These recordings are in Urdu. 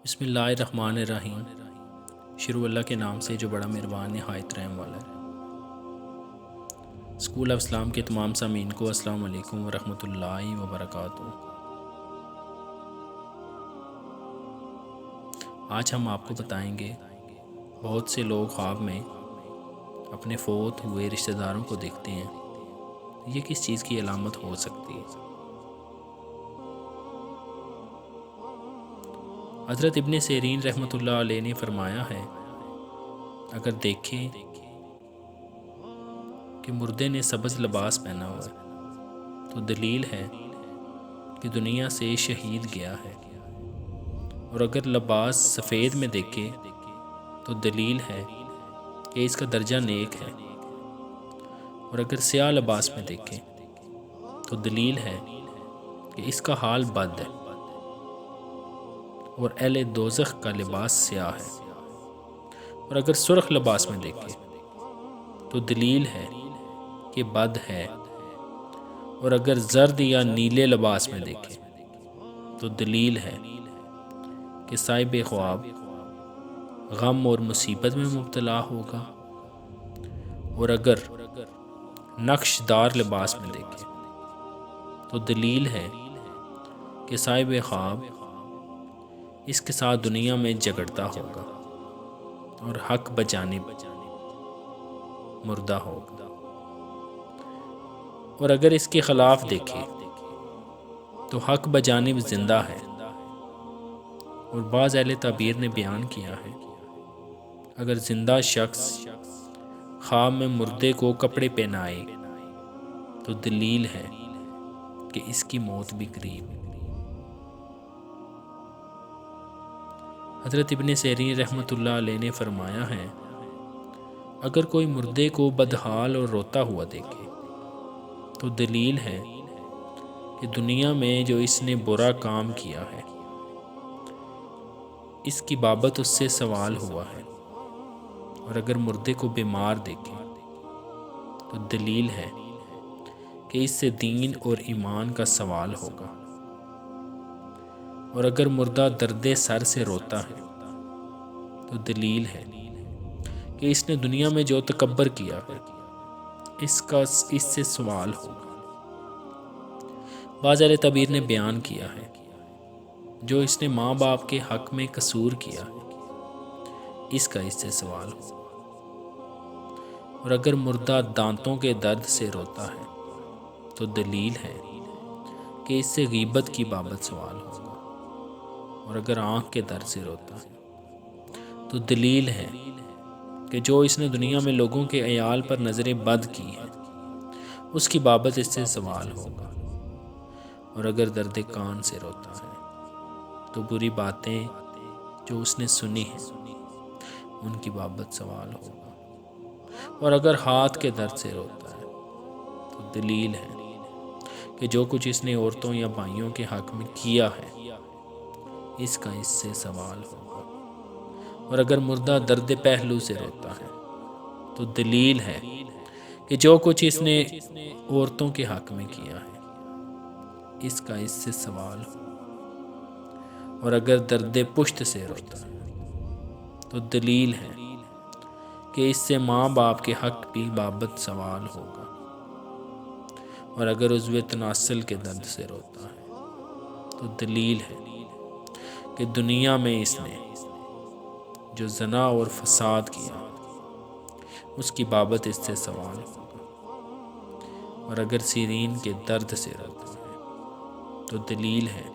بسم اللہ الرحمن الرحیم۔ شروع اللہ کے نام سے جو بڑا مہربان نہایت رحم والا ہے۔ اسکول آف اسلام کے تمام سامعین کو السلام علیکم ورحمۃ اللہ وبرکاتہ۔ آج ہم آپ کو بتائیں گے بہت سے لوگ خواب میں اپنے فوت ہوئے رشتہ داروں کو دیکھتے ہیں، یہ کس چیز کی علامت ہو سکتی ہے؟ حضرت ابن سیرین رحمۃ اللہ علیہ نے فرمایا ہے، اگر دیکھیں کہ مردے نے سبز لباس پہنا ہوا ہے تو دلیل ہے کہ دنیا سے شہید گیا ہے، اور اگر لباس سفید میں دیکھے تو دلیل ہے کہ اس کا درجہ نیک ہے، اور اگر سیاہ لباس میں دیکھے تو دلیل ہے کہ اس کا حال بد ہے، اور اہل دوزخ کا لباس سیاہ ہے، اور اگر سرخ لباس میں دیکھے تو دلیل ہے کہ بد ہے، اور اگر زرد یا نیلے لباس میں دیکھے تو دلیل ہے کہ صاحب خواب غم اور مصیبت میں مبتلا ہوگا، اور اگر نقش دار لباس میں دیکھے تو دلیل ہے کہ صاحب خواب اس کے ساتھ دنیا میں جھگڑتا ہوگا اور حق بجانب مردہ ہوگا، اور اگر اس کے خلاف دیکھے تو حق بجانب زندہ ہے۔ اور بعض اہل تعبیر نے بیان کیا ہے، اگر زندہ شخص خواب میں مردے کو کپڑے پہنائے تو دلیل ہے کہ اس کی موت بھی قریب ہے۔ حضرت ابن سیرین رحمۃ اللہ علیہ نے فرمایا ہے، اگر کوئی مردے کو بدحال اور روتا ہوا دیکھے تو دلیل ہے کہ دنیا میں جو اس نے برا کام کیا ہے اس کی بابت اس سے سوال ہوا ہے، اور اگر مردے کو بیمار دیکھے تو دلیل ہے کہ اس سے دین اور ایمان کا سوال ہوگا، اور اگر مردہ درد سر سے روتا ہے تو دلیل ہے کہ اس نے دنیا میں جو تکبر کیا ہے اس سے سوال ہوگا۔ بعض اہل تعبیر نے بیان کیا ہے، جو اس نے ماں باپ کے حق میں قصور کیا ہے اس کا اس سے سوال ہوگا، اور اگر مردہ دانتوں کے درد سے روتا ہے تو دلیل ہے کہ اس سے غیبت کی بابت سوال ہوگا، اور اگر آنکھ کے درد سے روتا ہے تو دلیل ہے کہ جو اس نے دنیا میں لوگوں کے عیال پر نظر بد کی ہے اس کی بابت اس سے سوال ہوگا، اور اگر درد کان سے روتا ہے تو بری باتیں جو اس نے سنی ہیں ان کی بابت سوال ہوگا، اور اگر ہاتھ کے درد سے روتا ہے تو دلیل ہے کہ جو کچھ اس نے عورتوں یا بھائیوں کے حق میں کیا ہے اس کا اس سے سوال ہوگا، اور اگر مردہ درد پہلو سے روتا ہے تو دلیل ہے کہ جو کچھ اس نے عورتوں کے حق میں کیا ہے اس کا اس سے سوال ہوگا، اور اگر درد پشت سے روتا ہے تو دلیل ہے کہ اس سے ماں باپ کے حق کی بابت سوال ہوگا، اور اگر عضو تناسل کے درد سے روتا ہے تو دلیل ہے کہ دنیا میں اس نے جو زنا اور فساد کیا اس کی بابت اس سے سوال ہوگا، اور اگر سیرین کے درد سے روتا ہے تو دلیل ہے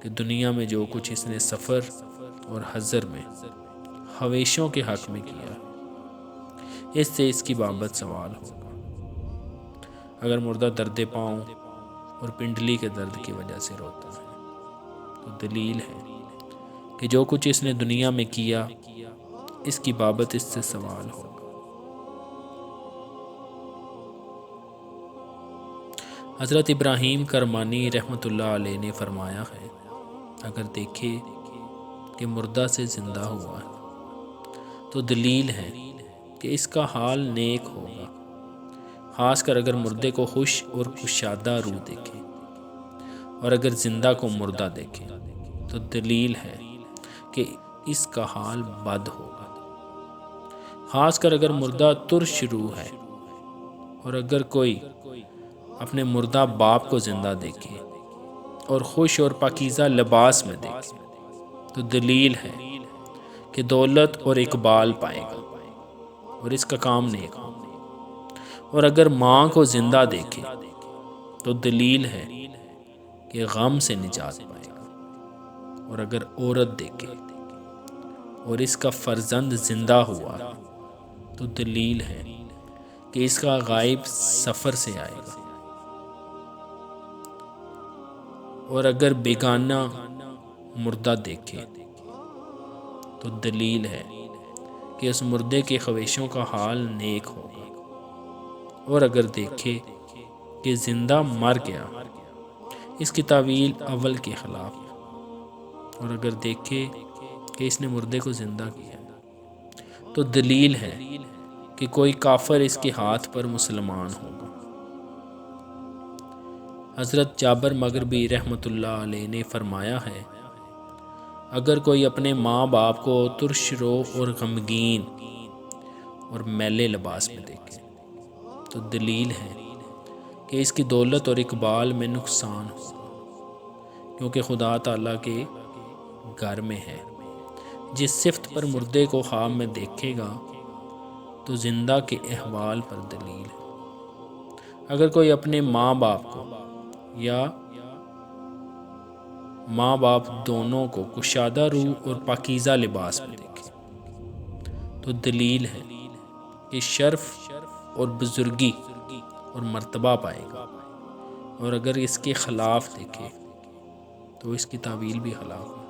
کہ دنیا میں جو کچھ اس نے سفر اور حضر میں حویشوں کے حق میں کیا اس سے اس کی بابت سوال ہوگا، اگر مردہ درد پاؤں اور پنڈلی کے درد کی وجہ سے روتا ہے تو دلیل ہے کہ جو کچھ اس نے دنیا میں کیا اس کی بابت اس سے سوال ہوگا۔ حضرت ابراہیم کرمانی رحمۃ اللہ علیہ نے فرمایا ہے، اگر دیکھے کہ مردہ سے زندہ ہوا ہے تو دلیل ہے کہ اس کا حال نیک ہوگا، خاص کر اگر مردے کو خوش اور کشادہ روح دیکھے، اور اگر زندہ کو مردہ دیکھے تو دلیل ہے کہ اس کا حال بد ہوگا، خاص کر اگر مردہ ترش روح ہے، اور اگر کوئی اپنے مردہ باپ کو زندہ دیکھے اور خوش اور پاکیزہ لباس میں دیکھے تو دلیل ہے کہ دولت اور اقبال پائے گا اور اس کا کام نیک ہوگا۔ اور اگر ماں کو زندہ دیکھے تو دلیل ہے کہ غم سے نجات پائے گا، اور اگر عورت دیکھے اور اس کا فرزند زندہ ہوا تو دلیل ہے کہ اس کا غائب سفر سے آئے گا، اور اگر بیگانہ مردہ دیکھے تو دلیل ہے کہ اس مردے کے خواہشوں کا حال نیک ہوگا، اور اگر دیکھے کہ زندہ مر گیا اس کی تعویل اول کے خلاف ہے، اور اگر دیکھے کہ اس نے مردے کو زندہ کیا تو دلیل ہے کہ کوئی کافر اس کے ہاتھ پر مسلمان ہوگا۔ حضرت جابر مغربی رحمۃ اللہ علیہ نے فرمایا ہے، اگر کوئی اپنے ماں باپ کو ترش رو اور غمگین اور میلے لباس میں دیکھے تو دلیل ہے کہ اس کی دولت اور اقبال میں نقصان ہوگا، کیونکہ خدا تعالیٰ کے گھر میں ہے۔ جس صفت پر مردے کو خواب میں دیکھے گا تو زندہ کے احوال پر دلیل ہے۔ اگر کوئی اپنے ماں باپ کو یا ماں باپ دونوں کو کشادہ روح اور پاکیزہ لباس میں دیکھے تو دلیل ہے کہ شرف اور بزرگی اور مرتبہ پائے گا، اور اگر اس کے خلاف دیکھے تو اس کی تعویل بھی خلاف ہے۔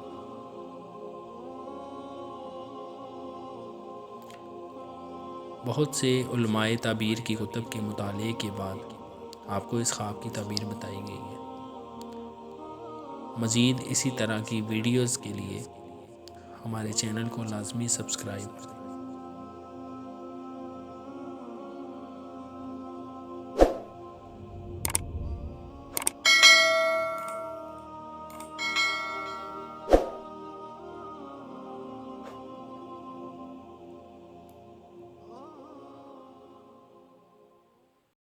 بہت سے علماء تعبیر کی کتب کے مطالعے کے بعد آپ کو اس خواب کی تعبیر بتائی گئی ہے۔ مزید اسی طرح کی ویڈیوز کے لیے ہمارے چینل کو لازمی سبسکرائب کریں۔